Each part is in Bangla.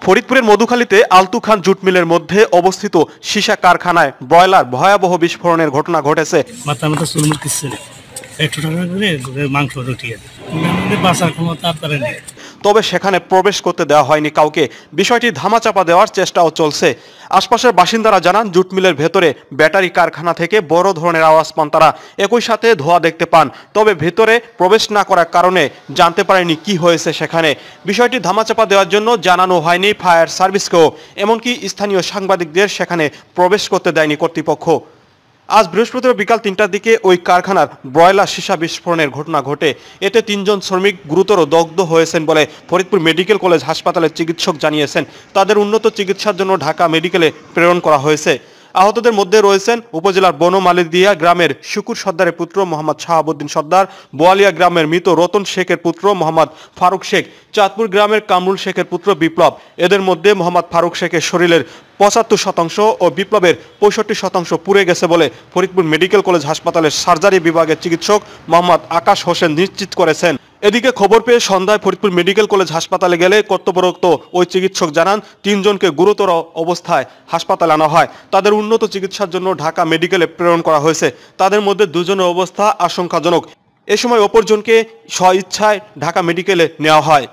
ফরিদপুরের মধুখালীতে আলতু খান জুট মিলের মধ্যে অবস্থিত সীসা কারখানায় ব্রয়লার ভয়াবহ বিস্ফোরণের ঘটনা ঘটেছে। তবে সেখানে প্রবেশ করতে দেওয়া হয়নি কাউকে। বিষয়টি ধামাচাপা দেওয়ার চেষ্টাও চলছে। আশপাশের বাসিন্দারা জানান, জুট মিলের ভেতরে ব্যাটারি কারখানা থেকে বড় ধরনের আওয়াজ পান তারা, একই সাথে ধোঁয়া দেখতে পান। তবে ভেতরে প্রবেশ না করার কারণে জানতে পারেনি কি হয়েছে সেখানে। বিষয়টি ধামাচাপা দেওয়ার জন্য জানানো হয়নি ফায়ার সার্ভিসকেও, এমনকি স্থানীয় সাংবাদিকদের সেখানে প্রবেশ করতে দেয়নি কর্তৃপক্ষ। আজ বৃহস্পতিবার বিকাল ৩টার দিকে ওই কারখানার ব্রয়লার সীসা বিস্ফোরণের ঘটনা ঘটে। এতে ৩ জন শ্রমিক গুরুতর দগ্ধ হয়েছেন বলে ফরিদপুর মেডিকেল কলেজ হাসপাতালের চিকিৎসক জানিয়েছেন। তাদের উন্নত চিকিৎসার জন্য ঢাকা মেডিকেলে প্রেরণ করা হয়েছে। আহতদের মধ্যে রয়েছেন উপজেলার বনমালীদিয়া গ্রামের শুকুর সর্দারের পুত্র মোহাম্মদ শাহাবুদ্দিন সর্দার, বোয়ালিয়া গ্রামের মৃত রতন শেখের পুত্র মোহাম্মদ ফারুক শেখ, চাঁদপুর গ্রামের কামরুল শেখের পুত্র বিপ্লব। এদের মধ্যে মোহাম্মদ ফারুক শেখের শরীরের ৭৫% ও বিপ্লবের ৬৫% পুড়ে গেছে বলে ফরিদপুর মেডিকেল কলেজ হাসপাতালের সার্জারি বিভাগের চিকিৎসক মোহাম্মদ আকাশ হোসেন নিশ্চিত করেছেন। এদিকে খবর পেয়ে সন্ধ্যায় ফরিদপুর মেডিকেল কলেজ হাসপাতালে গেলে কর্তব্যরত ওই চিকিৎসক জানান, ৩ জনকে গুরুতর অবস্থায় হাসপাতালে আনা হয়। তাদের উন্নত চিকিৎসার জন্য ঢাকা মেডিকেলে প্রেরণ করা হয়েছে। তাদের মধ্যে 2 জনের অবস্থা আশঙ্কাজনক। এ সময় অপরজনকে স্বইচ্ছায় ঢাকা মেডিকেলে নেওয়া হয়।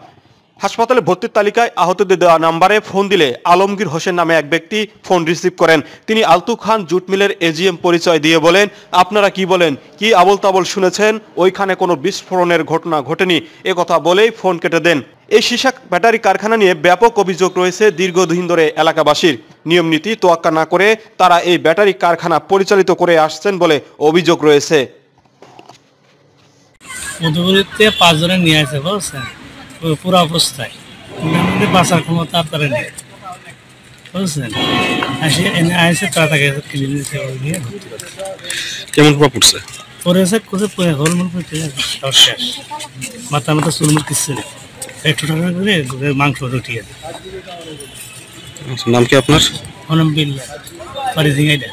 হাসপাতালে ভর্তির তালিকায় আহতদের দেওয়া নাম্বারে ফোন দিলে আলমগীর হোসেন নামে এক ব্যক্তি ফোন রিসিভ করেন। তিনি আলতু খান জুট মিলের এজিএম পরিচয় দিয়ে বলেন, আপনারা কি বলেন, কি আবল তাবল শুনেছেন, ওইখানে কোনো বিস্ফোরণের ঘটনা ঘটেনি, একথা বলেই ফোন কেটে দেন। এই সীসা ব্যাটারি কারখানা নিয়ে ব্যাপক অভিযোগ রয়েছে দীর্ঘদিন ধরে এলাকাবাসীর। নিয়ম নীতি তোয়াক্কা না করে তারা এই ব্যাটারি কারখানা পরিচালিত করে আসছেন বলে অভিযোগ রয়েছে। 5 জনের নিয়ে আসে বলছেন পুরা অবস্থায়, বাঁচার ক্ষমতা আপনারা নেই বুঝছেন। আসে তারা তাকে কেমন প্রভাব পড়ছে? পড়েছে হলমুল শেষ, মাথা মাথা চুলমুল কিচ্ছু নেই, একটু টাকা করে মাংস রুটি আছে। নাম কি আপনার? বিল্লা বাড়ি ঝিঙাইটা।